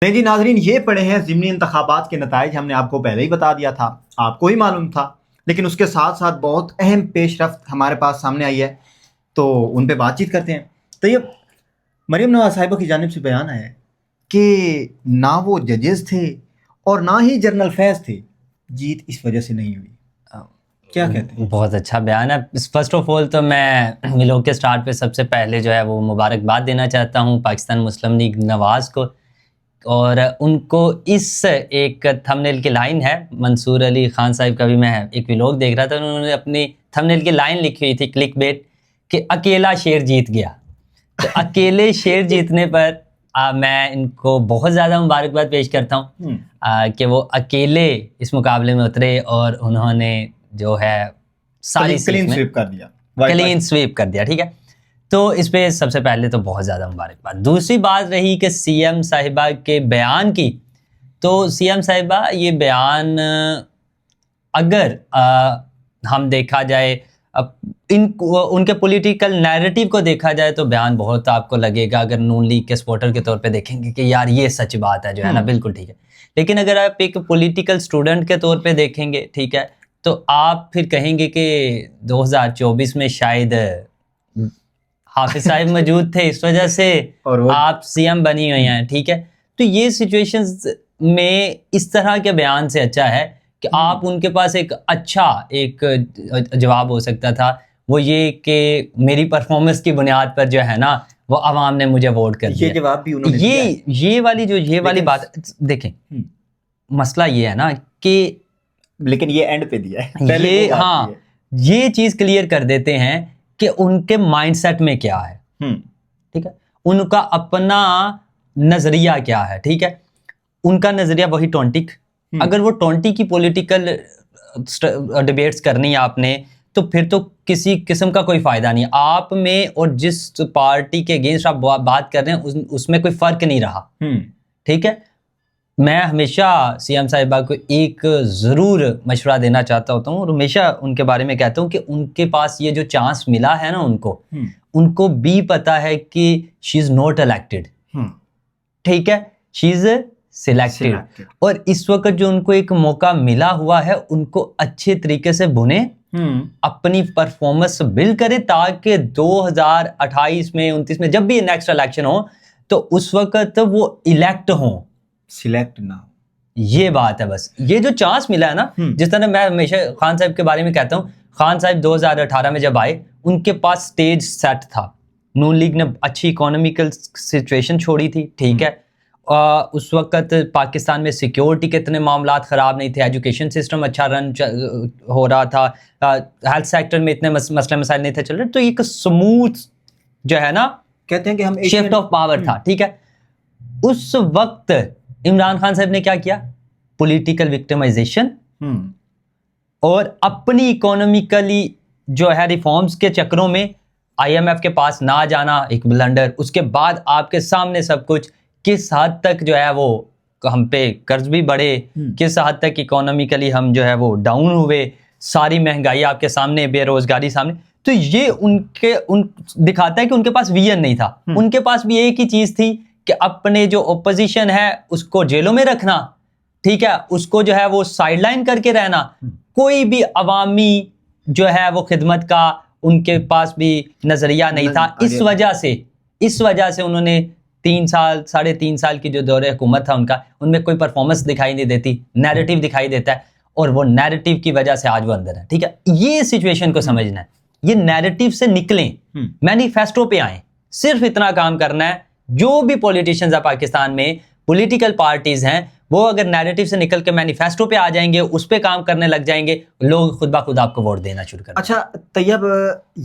نہیں جی ناظرین، یہ پڑے ہیں ضمنی انتخابات کے نتائج. ہم نے آپ کو پہلے ہی بتا دیا تھا، آپ کو ہی معلوم تھا، لیکن اس کے ساتھ ساتھ بہت اہم پیش رفت ہمارے پاس سامنے آئی ہے، تو ان پہ بات چیت کرتے ہیں. تو یہ مریم نواز صاحبہ کی جانب سے بیان آیا ہے کہ نہ وہ ججز تھے اور نہ ہی جنرل فیض تھے، جیت اس وجہ سے نہیں ہوئی. کیا کہتے ہیں؟ بہت اچھا بیان ہے. فرسٹ آف آل تو میں ولاگ کے سٹارٹ پہ سب سے پہلے جو ہے وہ مبارکباد دینا چاہتا ہوں پاکستان مسلم لیگ نواز کو، اور ان کو اس ایک تھمبنیل کی لائن ہے، منصور علی خان صاحب کا بھی میں ایک ولاگ دیکھ رہا تھا، انہوں نے اپنی تھمبنیل کی لائن لکھی ہوئی تھی کلک بیٹ کہ اکیلا شیر جیت گیا. تو اکیلے شیر جیتنے پر میں ان کو بہت زیادہ مبارکباد پیش کرتا ہوں کہ وہ اکیلے اس مقابلے میں اترے اور انہوں نے جو ہے ساری کلین سویپ کر دیا، کلین سویپ کر دیا. ٹھیک ہے، تو اس پہ سب سے پہلے تو بہت زیادہ مبارکباد. دوسری بات رہی کہ سی ایم صاحبہ کے بیان کی، تو سی ایم صاحبہ یہ بیان اگر ہم دیکھا جائے ان کے پولیٹیکل نیریٹو کو دیکھا جائے تو بیان بہت آپ کو لگے گا، اگر نون لیگ کے سپورٹر کے طور پہ دیکھیں گے کہ یار یہ سچ بات ہے جو ہے نا، بالکل ٹھیک ہے. لیکن اگر آپ ایک پولیٹیکل اسٹوڈنٹ کے طور پہ دیکھیں گے، ٹھیک ہے، تو آپ پھر کہیں گے کہ 2024 میں شاید حافظ صاحب موجود تھے، اس وجہ سے آپ سی ایم بنی ہوئی ہیں. ٹھیک ہے، تو یہ سچویشنز میں اس طرح کے بیان سے اچھا ہے کہ آپ ان کے پاس ایک اچھا ایک جواب ہو سکتا تھا، وہ یہ کہ میری پرفارمنس کی بنیاد پر جو ہے نا وہ عوام نے مجھے ووٹ کر دیا. یہ جواب بھی انہوں نے یہ والی بات دیکھیں، مسئلہ یہ ہے نا کہ لیکن یہ اینڈ پہ دیا ہے یہ، ہاں یہ چیز کلیئر کر دیتے ہیں کہ ان کے مائنڈ سیٹ میں کیا ہے. ٹھیک ہے، ان کا اپنا نظریہ کیا ہے. ٹھیک ہے، ان کا نظریہ وہی ٹونٹک، اگر وہ ٹونٹی کی پولیٹیکل ڈیبیٹس کرنی ہے آپ نے، تو پھر تو کسی قسم کا کوئی فائدہ نہیں. آپ میں اور جس پارٹی کے اگینسٹ آپ بات کر رہے ہیں اس میں کوئی فرق نہیں رہا. ٹھیک ہے، میں ہمیشہ سی ایم صاحبہ کو ایک ضرور مشورہ دینا چاہتا ہوتا ہوں، اور ہمیشہ ان کے بارے میں کہتا ہوں کہ ان کے پاس یہ جو چانس ملا ہے نا، ان کو بھی پتا ہے کہ شی از ناٹ الیکٹڈ. ٹھیک ہے، شی از سلیکٹڈ، اور اس وقت جو ان کو ایک موقع ملا ہوا ہے ان کو اچھے طریقے سے بنے، اپنی پرفارمنس بلڈ کرے، تاکہ 2028 میں 29 میں جب بھی نیکسٹ الیکشن ہو تو اس وقت وہ الیکٹ ہوں، سلیکٹ نہ. یہ بات ہے. بس یہ جو چانس ملا ہے نا، جس طرح میں ہمیشہ خان صاحب کے بارے میں کہتا ہوں، خان صاحب 2018 میں جب آئے ان کے پاس سٹیج سیٹ تھا، نون لیگ نے اچھی اکانومیکل سچویشن چھوڑی تھی. ٹھیک ہے، اس وقت پاکستان میں سیکیورٹی کے اتنے معاملات خراب نہیں تھے، ایجوکیشن سسٹم اچھا رن ہو رہا تھا، ہیلتھ سیکٹر میں اتنے مسئلے مسائل نہیں تھے چل رہے، تو ایک سموتھ جو ہے نا کہتے ہیں کہ ہم شفٹ آف پاور تھا. ٹھیک ہے، اس وقت عمران خان صاحب نے کیا کیا؟ پولیٹیکل وکٹمائزیشن اور اپنی اکانومیکلی جو ہے ریفارمز کے چکروں میں آئی ایم ایف کے پاس نہ جانا ایک بلنڈر. اس کے بعد آپ کے سامنے سب کچھ، کس حد تک جو ہے وہ ہم پہ قرض بھی بڑھے، کس حد تک اکانومیکلی ہم جو ہے وہ ڈاؤن ہوئے، ساری مہنگائی آپ کے سامنے، بے روزگاری سامنے. تو یہ ان دکھاتا ہے کہ ان کے پاس ویژن نہیں تھا. ان کے پاس بھی ایک ہی چیز تھی کہ اپنے جو اپوزیشن ہے اس کو جیلوں میں رکھنا. ٹھیک ہے، اس کو جو ہے وہ سائڈ لائن کر کے رہنا، کوئی بھی عوامی جو ہے وہ خدمت کا ان کے پاس بھی نظریہ نہیں تھا. اس وجہ سے انہوں نے 3 سال 3.5 سال کی جو دور حکومت تھا ان کا، ان میں کوئی پرفارمنس دکھائی نہیں دیتی، نیریٹو دکھائی دیتا ہے، اور وہ نیریٹو کی وجہ سے آج وہ اندر ہے. ٹھیک ہے، یہ سچویشن کو سمجھنا ہے، یہ نیریٹو سے نکلیں، مینیفیسٹو پہ آئیں. صرف اتنا کام کرنا ہے. جو بھی پولیٹیشنز ہیں پاکستان میں، پولیٹیکل پارٹیز ہیں، وہ اگر نیریٹو سے نکل کے مینیفیسٹو پہ آ جائیں گے، اس پہ کام کرنے لگ جائیں گے، لوگ خود بخود آپ کو ووٹ دینا شروع کر دیں. اچھا طیب،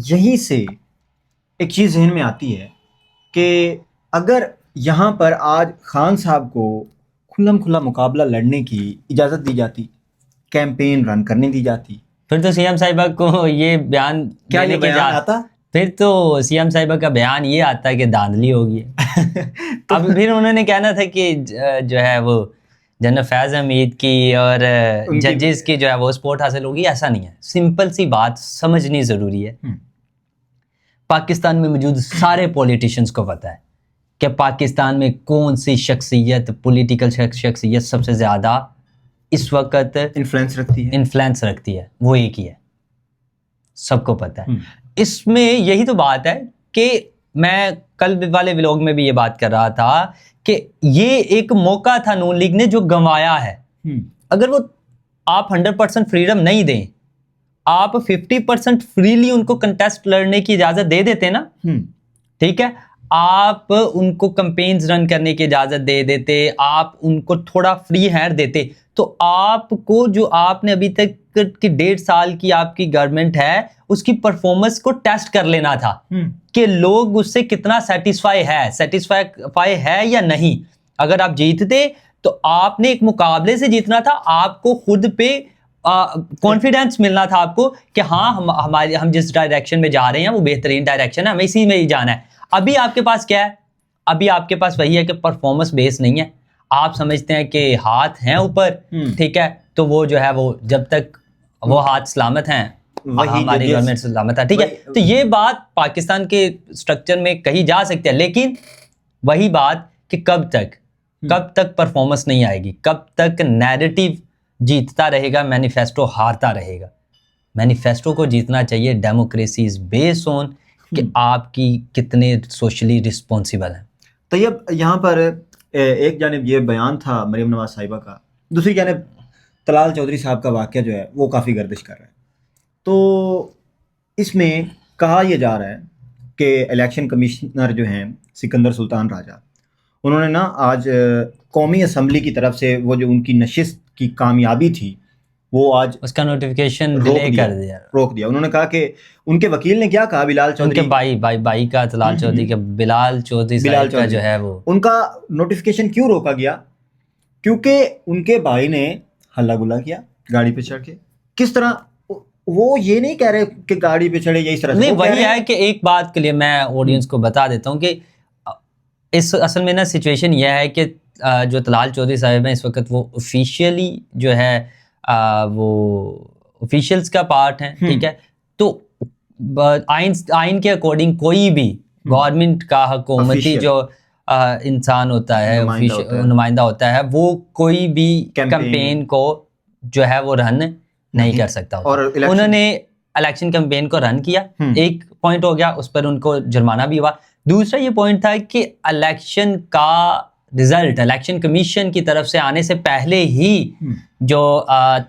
یہیں سے ایک چیز ذہن میں آتی ہے کہ اگر یہاں پر آج خان صاحب کو کھلا مقابلہ لڑنے کی اجازت دی جاتی، کیمپین رن کرنے دی جاتی، پھر تو سی ایم صاحبہ کو یہ بیان کیا یہ بیان آتا؟ پھر تو سی ایم صاحبہ کا بیان یہ آتا ہے کہ دھاندلی ہوگی. اب پھر انہوں نے کہنا تھا کہ جو ہے وہ جنرل فیض حمید کی اور ججز کی جو ہے وہ سپورٹ حاصل ہوگی. ایسا نہیں ہے. سمپل سی بات سمجھنی ضروری ہے. پاکستان میں موجود سارے پولیٹیشنز کو پتہ ہے کہ پاکستان میں کون سی شخصیت، پولیٹیکل شخصیت سب سے زیادہ اس وقت انفلوئنس رکھتی ہے، وہ ایک ہی ہے، سب کو پتہ ہے۔ اس میں یہی تو بات ہے کہ میں کل والے ولاگ میں بھی یہ بات کر رہا تھا کہ یہ ایک موقع تھا نون لیگ نے جو گنوایا ہے۔ اگر وہ آپ 100% فریڈم نہیں دیں، آپ 50% فریلی ان کو کنٹیسٹ لڑنے کی اجازت دے دیتے نا، ٹھیک ہے، آپ ان کو کمپینز رن کرنے کی اجازت دے دیتے، آپ ان کو تھوڑا فری ہینڈ دیتے، تو آپ کو جو آپ نے ابھی تک کی 1.5 سال کی آپ کی گورنمنٹ ہے اس کی پرفارمنس کو ٹیسٹ کر لینا تھا کہ لوگ اس سے کتنا سیٹسفائی ہے یا نہیں۔ اگر آپ جیتتے تو آپ نے ایک مقابلے سے جیتنا تھا، آپ کو خود پہ کانفیڈینس ملنا تھا آپ کو کہ ہاں ہم جس ڈائریکشن میں جا رہے ہیں وہ بہترین ڈائریکشن ہے، ہمیں اسی میں ہی جانا ہے۔ ابھی آپ کے پاس کیا ہے؟ ابھی آپ کے پاس وہی ہے کہ پرفارمنس بیس نہیں ہے، آپ سمجھتے ہیں کہ ہاتھ ہیں اوپر، ٹھیک ہے، تو وہ جو ہے وہ جب تک وہ ہاتھ سلامت ہیں ہماری گورنمنٹ سلامت ہے، ٹھیک ہے۔ تو یہ بات پاکستان کے اسٹرکچر میں کہی جا سکتی ہے، لیکن وہی بات کہ کب تک پرفارمنس نہیں آئے گی، کب تک نیریٹیو جیتتا رہے گا، مینیفیسٹو ہارتا رہے گا۔ مینیفیسٹو کو جیتنا چاہیے، ڈیموکریسی از بیس آن کہ آپ کی کتنے سوشلی رسپانسیبل ہیں۔ طیب یہاں پر ایک جانب یہ بیان تھا مریم نواز صاحبہ کا، دوسری جانب طلال چودھری صاحب کا واقعہ جو ہے وہ کافی گردش کر رہا ہے۔ تو اس میں کہا یہ جا رہا ہے کہ الیکشن کمشنر جو ہیں سکندر سلطان راجہ، انہوں نے نا آج قومی اسمبلی کی طرف سے وہ جو ان کی نشست کی کامیابی تھی وہ آج اس کا نوٹیفیکیشن ڈیلے کر دیا، روک دیا۔ انہوں نے کہا کہ ان کے وکیل نے کیا کہا، بلال چودھری، ان کے بھائی کا طلال چودھری کا، بلال چودھری صاحب کا جو ہے وہ ان کا نوٹیفیکیشن کیوں روکا گیا؟ کیونکہ ان کے بھائی نے ہلا گلا کیا گاڑی پہ چڑھ کے۔ کس طرح؟ وہ یہ نہیں کہہ رہے کہ گاڑی پہ چڑھے یا اس طرح سے، نہیں، وہی ہے کہ ایک بات کے لیے میں آڈینس کو بتا دیتا ہوں کہ اس اصل میں نا سچویشن یہ ہے کہ جو طلال چودھری صاحب ہیں اس وقت وہ آفیشیلی جو ہے وہ آفیشیلز کا پارٹ ہیں، ٹھیک ہے، تو آئین کے اکارڈنگ کوئی بھی گورنمنٹ کا حکومتی جو انسان ہوتا ہے، نمائندہ ہوتا ہے، وہ کوئی بھی کیمپین کو جو ہے وہ رن نہیں کر سکتا۔ اور انہوں نے الیکشن کیمپین کو رن کیا، ایک پوائنٹ ہو گیا، اس پر ان کو جرمانہ بھی ہوا۔ دوسرا یہ پوائنٹ تھا کہ الیکشن کا رزلٹ الیکشن کمیشن کی طرف سے آنے سے پہلے ہی جو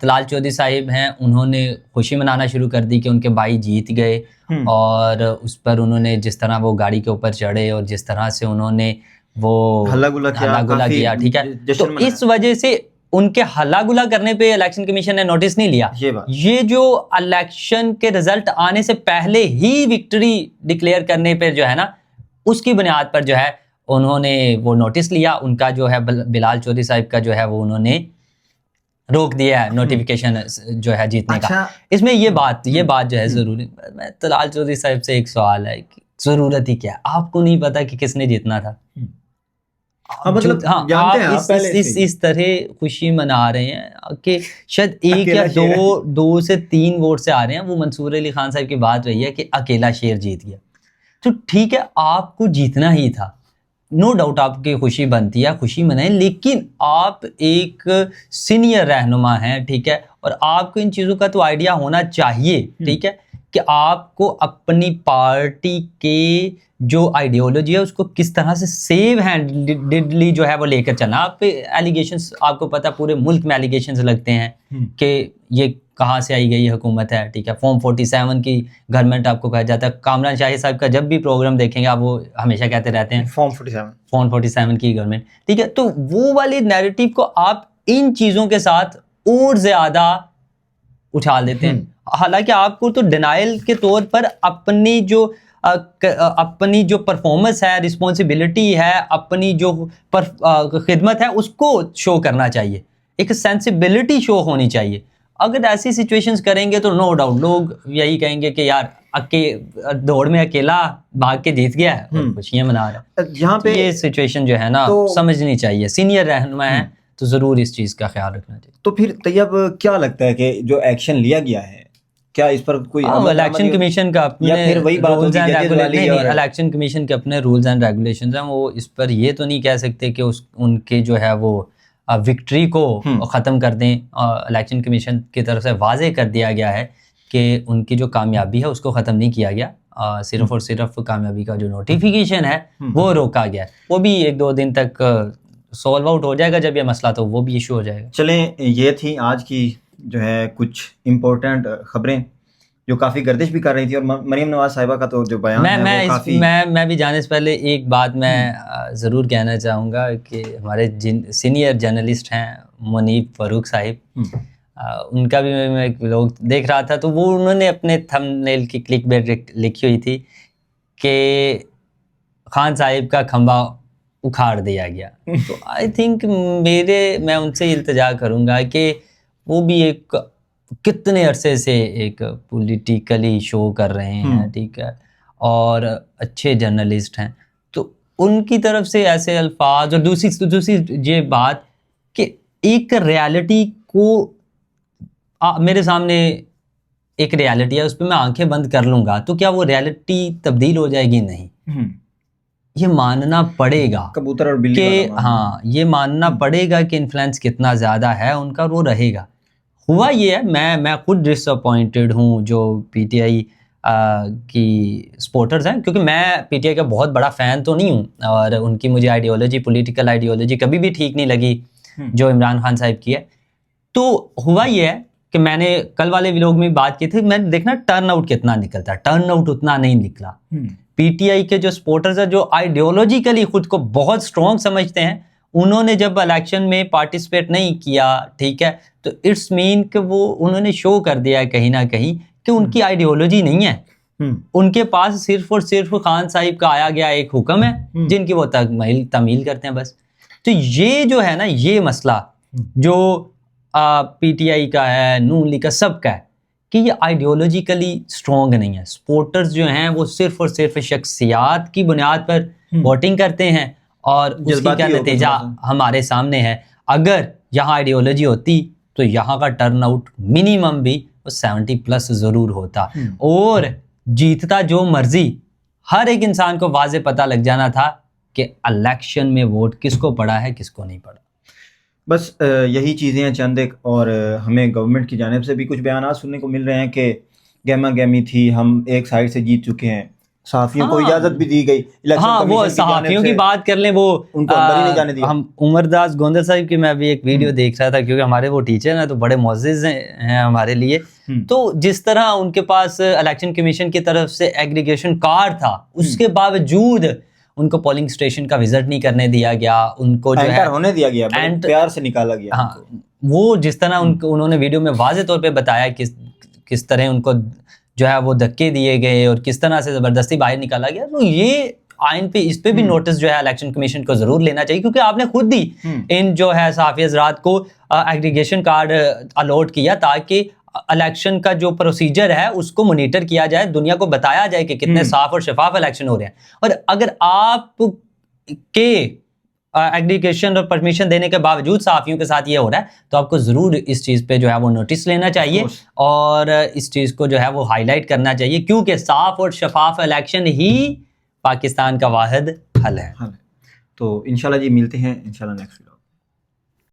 طلال چودھری صاحب ہیں انہوں نے خوشی منانا شروع کر دی کہ ان کے بھائی جیت گئے، اور اس پر انہوں نے جس طرح وہ گاڑی کے اوپر چڑھے اور جس طرح سے انہوں نے وہ ہلا گلا کیا، ٹھیک ہے، تو اس وجہ سے ان کے ہلا گلا کرنے پہ الیکشن کمیشن نے نوٹس نہیں لیا۔ یہ جو الیکشن کے رزلٹ آنے سے پہلے ہی وکٹری ڈکلیئر کرنے پہ جو ہے نا، اس کی بنیاد پر جو ہے انہوں نے وہ نوٹس لیا، ان کا جو ہے بلال چودھری صاحب کا جو ہے وہ انہوں نے روک دیا ہے نوٹیفیکیشن جو ہے جیتنے کا۔ اس میں یہ بات جو ہے ضروری، میں طلال چودھری صاحب سے ایک سوال ہے کہ ضرورت ہی کیا؟ آپ کو نہیں پتا کہ کس نے جیتنا تھا؟ اس طرح خوشی منا رہے ہیں کہ شاید ایک یا دو سے 3 ووٹ سے آ رہے ہیں، وہ منصور علی خان صاحب کی بات رہی ہے کہ اکیلا شیر جیت گیا، تو ٹھیک ہے، آپ کو جیتنا ہی تھا، نو ڈاؤٹ آپ کی خوشی بنتی ہے، خوشی منائیں، لیکن آپ ایک سینئر رہنما ہیں، ٹھیک ہے، اور آپ کو ان چیزوں کا تو آئیڈیا ہونا چاہیے، ٹھیک ہے، کہ آپ کو اپنی پارٹی کے جو آئیڈیالوجی ہے اس کو کس طرح سے سیو ہینڈلی جو ہے وہ لے کر چلنا۔ آپ پہ ایلیگیشنز، آپ کو پتہ پورے ملک میں ایلیگیشنز لگتے ہیں کہ یہ کہاں سے آئی گئی حکومت ہے، ٹھیک ہے، فارم 47 کی گورنمنٹ آپ کو کہا جاتا ہے۔ کامران شاہی صاحب کا جب بھی پروگرام دیکھیں گے آپ وہ ہمیشہ کہتے رہتے ہیں فارم 47 کی گورنمنٹ، ٹھیک ہے، تو وہ والی نیریٹیو کو آپ ان چیزوں کے ساتھ اور زیادہ اچھال دیتے ہیں، حالانکہ آپ کو تو ڈینائل کے طور پر اپنی جو پرفارمنس ہے، رسپانسبلٹی ہے، اپنی جو خدمت ہے اس کو شو کرنا چاہیے، ایک سینسبلٹی شو ہونی چاہیے۔ اگر ایسی سچویشنز کریں گے تو نو ڈاؤٹ لوگ یہی کہیں گے کہ یار دوڑ میں اکیلا بھاگ کے جیت گیا ہے اور خوشیاں منا رہا ہے۔ یہاں پہ یہ سچویشن جو ہے نا سمجھنی چاہیے، سینئر رہنما ہیں تو ضرور اس چیز کا خیال رکھنا چاہیے۔ تو پھر طیب کیا لگتا ہے کہ جو ایکشن لیا گیا ہے کیا اس پر کوئی الیکشن کمیشن کا اپنے rules and regulation, election commission کے اپنے رولز اینڈ ریگولیشنز ہیں، وہ اس پر یہ تو نہیں کہہ سکتے کہ ان کے جو ہے وہ وکٹری کو ختم کر دیں. الیکشن کمیشن کی طرف سے واضح کر دیا گیا ہے کہ ان کی جو کامیابی ہے اس کو ختم نہیں کیا گیا، صرف اور صرف کامیابی کا جو نوٹیفیکیشن ہے وہ روکا گیا. وہ بھی 1-2 دن تک سولو آؤٹ ہو جائے گا جب یہ مسئلہ تو وہ بھی ایشو ہو جائے گا. چلیں یہ تھی آج کی جو ہے کچھ امپورٹنٹ خبریں جو کافی گردش بھی کر رہی تھی، اور مریم نواز صاحبہ کا تو جو بیان ہے وہ کافی. میں بھی جانے سے پہلے ایک بات میں ضرور کہنا چاہوں گا کہ ہمارے سینئر جرنلسٹ ہیں منیب فاروق صاحب، ان کا بھی میں لوگ دیکھ رہا تھا تو وہ انہوں نے اپنے تھم نیل کی کلک بیٹ لکھی ہوئی تھی کہ خان صاحب کا کھمبا اکھاڑ دیا گیا. تو آئی تھنک میں ان سے التجا کروں گا کہ وہ بھی ایک کتنے عرصے سے ایک پولیٹیکلی شو کر رہے ہیں، ٹھیک ہے، اور اچھے جرنلسٹ ہیں، تو ان کی طرف سے ایسے الفاظ. اور دوسری یہ بات کہ ایک ریالٹی کو میرے سامنے ایک ریالٹی ہے، اس پہ میں آنکھیں بند کر لوں گا تو کیا وہ ریالٹی تبدیل ہو جائے گی؟ نہیں، یہ ماننا پڑے گا کبوتر اور بلی کہ ہاں، یہ ماننا پڑے گا کہ انفلوئنس کتنا زیادہ ہے ان کا، وہ رہے گا. ہوا یہ ہے، میں خود ڈس اپوائنٹڈ ہوں جو پی ٹی آئی کی سپورٹرز ہیں، کیونکہ میں پی ٹی آئی کا بہت بڑا فین تو نہیں ہوں، اور ان کی مجھے آئیڈیالوجی، پولیٹیکل آئیڈیالوجی کبھی بھی ٹھیک نہیں لگی جو عمران خان صاحب کی ہے. تو ہوا یہ ہے کہ میں نے کل والے ویلوگ میں بات کی تھی، میں نے دیکھنا ٹرن آؤٹ کتنا نکلتا ہے، ٹرن آؤٹ اتنا نہیں نکلا. پی ٹی آئی کے جو سپورٹرز ہیں جو آئیڈیالوجیکلی خود کو بہت اسٹرانگ سمجھتے ہیں، انہوں نے جب الیکشن میں پارٹیسپیٹ نہیں کیا، ٹھیک ہے، تو اٹس مین کہ وہ انہوں نے شو کر دیا ہے کہیں نہ کہیں کہ ان کی آئیڈیالوجی نہیں ہے. ان کے پاس صرف اور صرف خان صاحب کا آیا گیا ایک حکم ہے جن کی وہ تعمیل کرتے ہیں بس. تو یہ جو ہے نا، یہ مسئلہ جو پی ٹی آئی کا ہے، نون لیگ کا، سب کا ہے کہ یہ آئیڈیالوجیکلی اسٹرانگ نہیں ہے. سپورٹرز جو ہیں وہ صرف اور صرف شخصیات کی بنیاد پر ووٹنگ کرتے ہیں، اور اس کی کیا نتیجہ ہمارے سامنے ہے. اگر یہاں آئیڈیالوجی ہوتی تو یہاں کا ٹرن آؤٹ منیمم بھی 70+ ضرور ہوتا، اور جیتتا جو مرضی. ہر ایک انسان کو واضح پتہ لگ جانا تھا کہ الیکشن میں ووٹ کس کو پڑا ہے کس کو نہیں پڑا. بس یہی چیزیں ہیں چند ایک. اور ہمیں گورنمنٹ کی جانب سے بھی کچھ بیانات سننے کو مل رہے ہیں کہ گہما گہمی تھی، ہم ایک سائڈ سے جیت چکے ہیں، صحافیوں کو اجازت بھی دی گئی. ہاں، وہ صحافیوں کی بات کر لیں، وہ ان کو اندر ہی نہیں جانے دیا. ہم عمر داس گوندل صاحب کی میں ابھی ایک ویڈیو دیکھ رہا تھا، کیونکہ ہمارے وہ ٹیچر ہیں تو بڑے معزز ہیں ہمارے لیے. تو جس طرح ان کے پاس الیکشن کمیشن کی طرف سے ایگریگیشن کارڈ تھا، اس کے باوجود ان کو پولنگ اسٹیشن کا وزٹ نہیں کرنے دیا گیا، ان کو جو ہے ہونے دیا گیا، پیار سے نکالا گیا. ہاں، وہ جس طرح انہوں نے ویڈیو میں واضح طور پہ بتایا کس طرح ان کو جو ہے وہ دھکے دیے گئے اور کس طرح سے زبردستی باہر نکالا گیا. تو یہ آئین پہ اس پہ بھی نوٹس جو ہے الیکشن کمیشن کو ضرور لینا چاہیے، کیونکہ آپ نے خود ہی ان جو ہے صحافی حضرات کو ایگریگیشن کارڈ الاٹ کیا تاکہ الیکشن کا جو پروسیجر ہے اس کو مانیٹر کیا جائے، دنیا کو بتایا جائے کہ کتنے صاف اور شفاف الیکشن ہو رہے ہیں. اور اگر آپ کے ایگریگیشن اور پرمیشن دینے کے باوجود صحافیوں کے ساتھ یہ ہو رہا ہے تو آپ کو ضرور اس چیز پہ جو ہے وہ نوٹس لینا چاہیے اور اس چیز کو جو ہے وہ ہائی لائٹ کرنا چاہیے، کیونکہ صاف اور شفاف الیکشن ہی پاکستان کا واحد حل ہے. تو انشاءاللہ جی ملتے ہیں انشاءاللہ نیکسٹ ویڈیو.